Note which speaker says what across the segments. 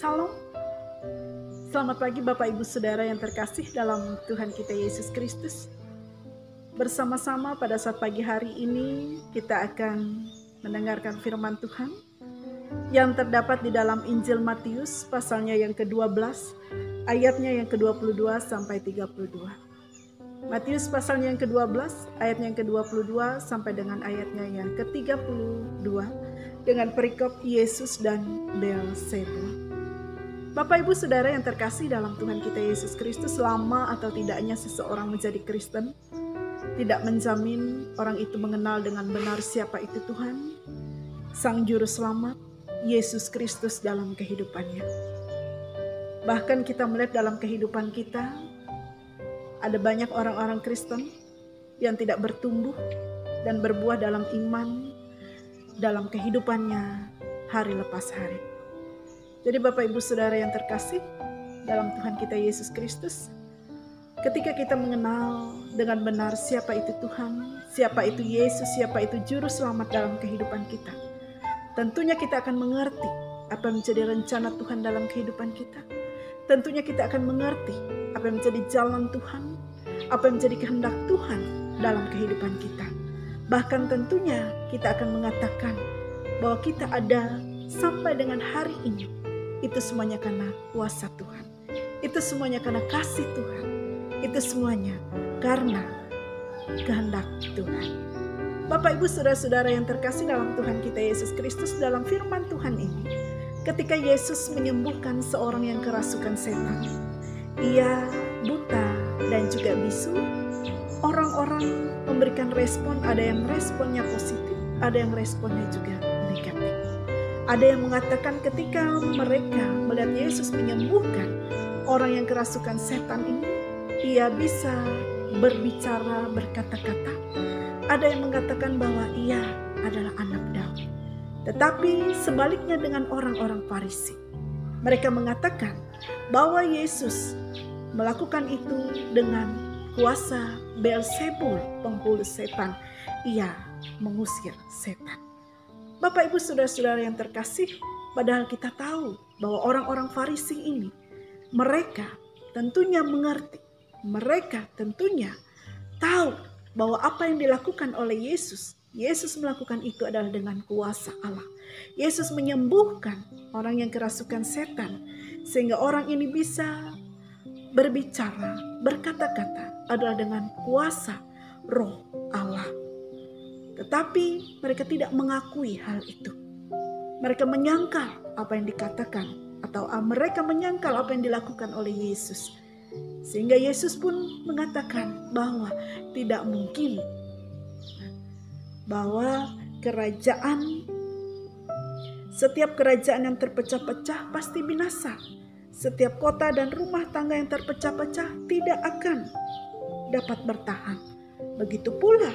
Speaker 1: Salam. Selamat pagi Bapak Ibu Saudara yang terkasih dalam Tuhan kita Yesus Kristus. Bersama-sama pada saat pagi hari ini kita akan mendengarkan firman Tuhan yang terdapat di dalam Injil Matius pasalnya yang ke-12, ayatnya yang ke-22 sampai 32. Matius pasalnya yang ke-12, ayatnya yang ke-22 sampai dengan ayatnya yang ke-32 dengan perikop Yesus dan Beelzebul. Bapak Ibu Saudara yang terkasih dalam Tuhan kita Yesus Kristus, lama atau tidaknya seseorang menjadi Kristen tidak menjamin orang itu mengenal dengan benar siapa itu Tuhan, Sang Juru Selamat, Yesus Kristus dalam kehidupannya. Bahkan kita melihat dalam kehidupan kita, ada banyak orang-orang Kristen yang tidak bertumbuh dan berbuah dalam iman dalam kehidupannya hari lepas hari. Jadi Bapak Ibu Saudara yang terkasih dalam Tuhan kita Yesus Kristus, ketika kita mengenal dengan benar siapa itu Tuhan, siapa itu Yesus, siapa itu Juru Selamat dalam kehidupan kita, tentunya kita akan mengerti apa yang menjadi rencana Tuhan dalam kehidupan kita. Tentunya kita akan mengerti apa yang menjadi jalan Tuhan, apa yang menjadi kehendak Tuhan dalam kehidupan kita. Bahkan tentunya kita akan mengatakan bahwa kita ada sampai dengan hari ini. Itu semuanya karena kuasa Tuhan. Itu semuanya karena kasih Tuhan. Itu semuanya karena kehendak Tuhan. Bapak Ibu Saudara-saudara yang terkasih dalam Tuhan kita Yesus Kristus, dalam firman Tuhan ini, ketika Yesus menyembuhkan seorang yang kerasukan setan, ia buta dan juga bisu, orang-orang memberikan respon, ada yang responnya positif, ada yang responnya juga negatif. Ada yang mengatakan ketika mereka melihat Yesus menyembuhkan orang yang kerasukan setan ini, ia bisa berbicara, berkata-kata. Ada yang mengatakan bahwa ia adalah anak Daud. Tetapi sebaliknya dengan orang-orang Farisi, mereka mengatakan bahwa Yesus melakukan itu dengan kuasa Beelzebul, penghulu setan. Ia mengusir setan. Bapak Ibu Saudara-saudara yang terkasih, padahal kita tahu bahwa orang-orang Farisi ini, mereka tentunya mengerti, mereka tentunya tahu bahwa apa yang dilakukan oleh Yesus, Yesus melakukan itu adalah dengan kuasa Allah. Yesus menyembuhkan orang yang kerasukan setan, sehingga orang ini bisa berbicara, berkata-kata adalah dengan kuasa Roh Allah. Tetapi mereka tidak mengakui hal itu. Mereka menyangkal apa yang dikatakan, atau mereka menyangkal apa yang dilakukan oleh Yesus. Sehingga Yesus pun mengatakan bahwa tidak mungkin bahwa setiap kerajaan yang terpecah-pecah pasti binasa. Setiap kota dan rumah tangga yang terpecah-pecah tidak akan dapat bertahan. Begitu pula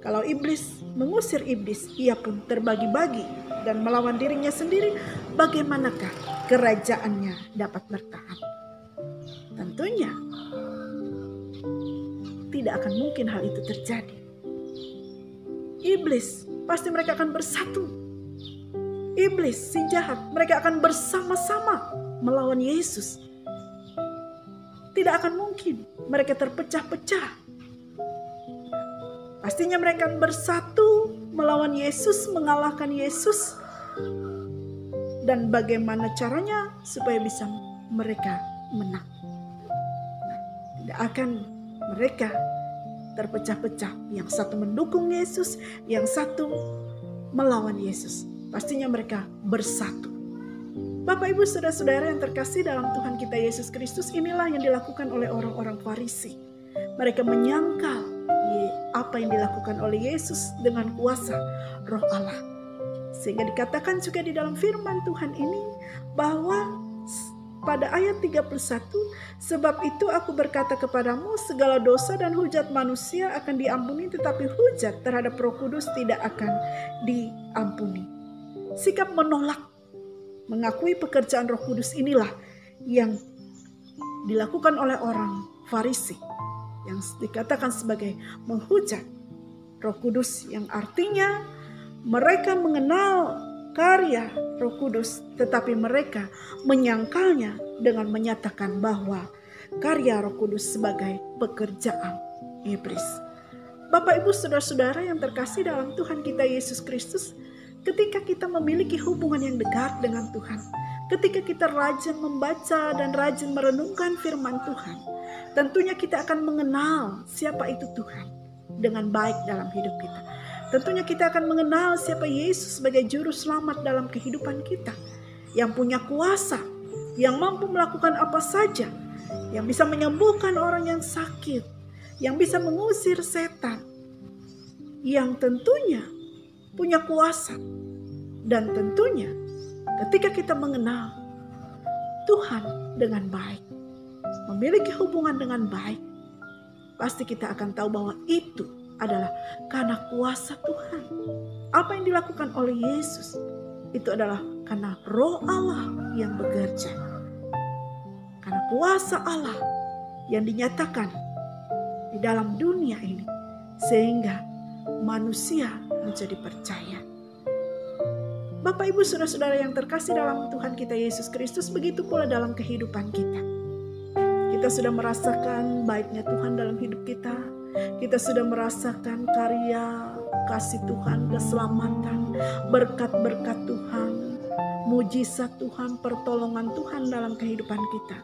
Speaker 1: kalau iblis mengusir iblis, ia pun terbagi-bagi dan melawan dirinya sendiri. Bagaimanakah kerajaannya dapat bertahan? Tentunya tidak akan mungkin hal itu terjadi. Iblis pasti mereka akan bersatu. Iblis si jahat, mereka akan bersama-sama melawan Yesus. Tidak akan mungkin mereka terpecah-pecah. Pastinya mereka akan bersatu melawan Yesus, mengalahkan Yesus. Dan bagaimana caranya supaya bisa mereka menang? Tidak akan mereka terpecah-pecah. Yang satu mendukung Yesus, yang satu melawan Yesus. Pastinya mereka bersatu. Bapak Ibu Saudara-saudara yang terkasih dalam Tuhan kita Yesus Kristus, inilah yang dilakukan oleh orang-orang Farisi. Mereka menyangkal apa yang dilakukan oleh Yesus dengan kuasa Roh Allah. Sehingga dikatakan juga di dalam firman Tuhan ini bahwa pada ayat 31, sebab itu aku berkata kepadamu, segala dosa dan hujat manusia akan diampuni, tetapi hujat terhadap Roh Kudus tidak akan diampuni. Sikap menolak, mengakui pekerjaan Roh Kudus inilah yang dilakukan oleh orang Farisi, yang dikatakan sebagai menghujat Roh Kudus, yang artinya mereka mengenal karya Roh Kudus, tetapi mereka menyangkalnya dengan menyatakan bahwa karya Roh Kudus sebagai pekerjaan iblis. Bapak, Ibu, saudara-saudara yang terkasih dalam Tuhan kita Yesus Kristus, ketika kita memiliki hubungan yang dekat dengan Tuhan, ketika kita rajin membaca dan rajin merenungkan firman Tuhan, tentunya kita akan mengenal siapa itu Tuhan dengan baik dalam hidup kita. Tentunya kita akan mengenal siapa Yesus sebagai juru selamat dalam kehidupan kita, yang punya kuasa, yang mampu melakukan apa saja, yang bisa menyembuhkan orang yang sakit, yang bisa mengusir setan, yang tentunya punya kuasa. Dan tentunya ketika kita mengenal Tuhan dengan baik, memiliki hubungan dengan baik, pasti kita akan tahu bahwa itu adalah karena kuasa Tuhan. Apa yang dilakukan oleh Yesus itu adalah karena Roh Allah yang bekerja, karena kuasa Allah yang dinyatakan di dalam dunia ini, sehingga manusia menjadi percaya. Bapak, Ibu, saudara-saudara yang terkasih dalam Tuhan kita Yesus Kristus, begitu pula dalam kehidupan kita. Kita sudah merasakan baiknya Tuhan dalam hidup kita. Kita sudah merasakan karya kasih Tuhan, keselamatan, berkat-berkat Tuhan, mujizat Tuhan, pertolongan Tuhan dalam kehidupan kita.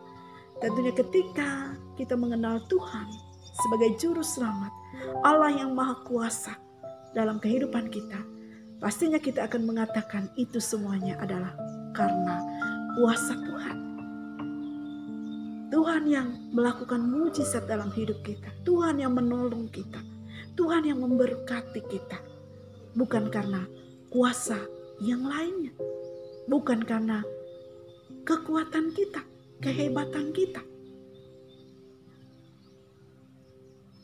Speaker 1: Tentunya ketika kita mengenal Tuhan sebagai juru selamat, Allah yang maha kuasa dalam kehidupan kita, pastinya kita akan mengatakan itu semuanya adalah karena kuasa Tuhan. Tuhan yang melakukan mujizat dalam hidup kita, Tuhan yang menolong kita, Tuhan yang memberkati kita, bukan karena kuasa yang lainnya, bukan karena kekuatan kita, kehebatan kita.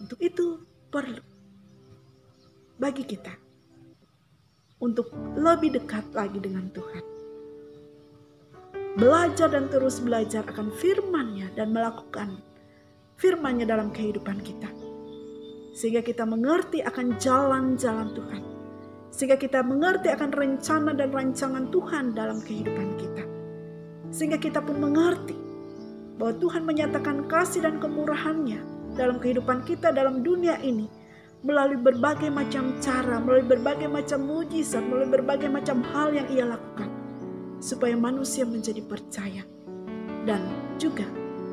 Speaker 1: Untuk itu perlu bagi kita untuk lebih dekat lagi dengan Tuhan. Belajar dan terus belajar akan firman-Nya dan melakukan firman-Nya dalam kehidupan kita. Sehingga kita mengerti akan jalan-jalan Tuhan. Sehingga kita mengerti akan rencana dan rancangan Tuhan dalam kehidupan kita. Sehingga kita pun mengerti bahwa Tuhan menyatakan kasih dan kemurahan-Nya dalam kehidupan kita dalam dunia ini, melalui berbagai macam cara, melalui berbagai macam mujizat, melalui berbagai macam hal yang Ia lakukan, supaya manusia menjadi percaya dan juga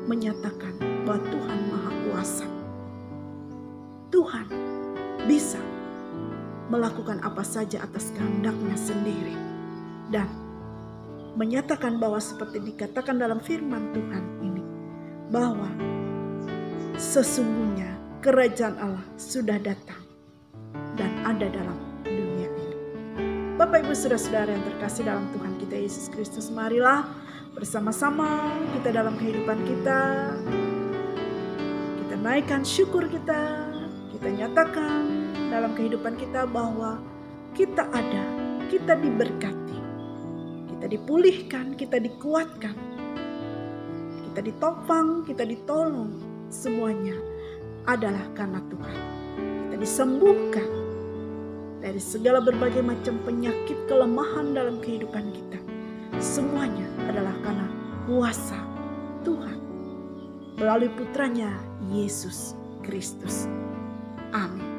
Speaker 1: menyatakan bahwa Tuhan Maha Kuasa. Tuhan bisa melakukan apa saja atas kehendak-Nya sendiri, dan menyatakan bahwa seperti dikatakan dalam firman Tuhan ini, bahwa sesungguhnya kerajaan Allah sudah datang dan ada dalam dunia ini. Bapak, Ibu, saudara-saudara yang terkasih dalam Tuhan kita Yesus Kristus, marilah bersama-sama kita dalam kehidupan kita naikkan syukur kita nyatakan dalam kehidupan kita bahwa kita ada, kita diberkati, kita dipulihkan, kita dikuatkan, kita ditopang, kita ditolong, semuanya adalah karena Tuhan. Kita disembuhkan dari segala berbagai macam penyakit, kelemahan dalam kehidupan kita. Semuanya adalah karena kuasa Tuhan melalui putranya Yesus Kristus. Amin.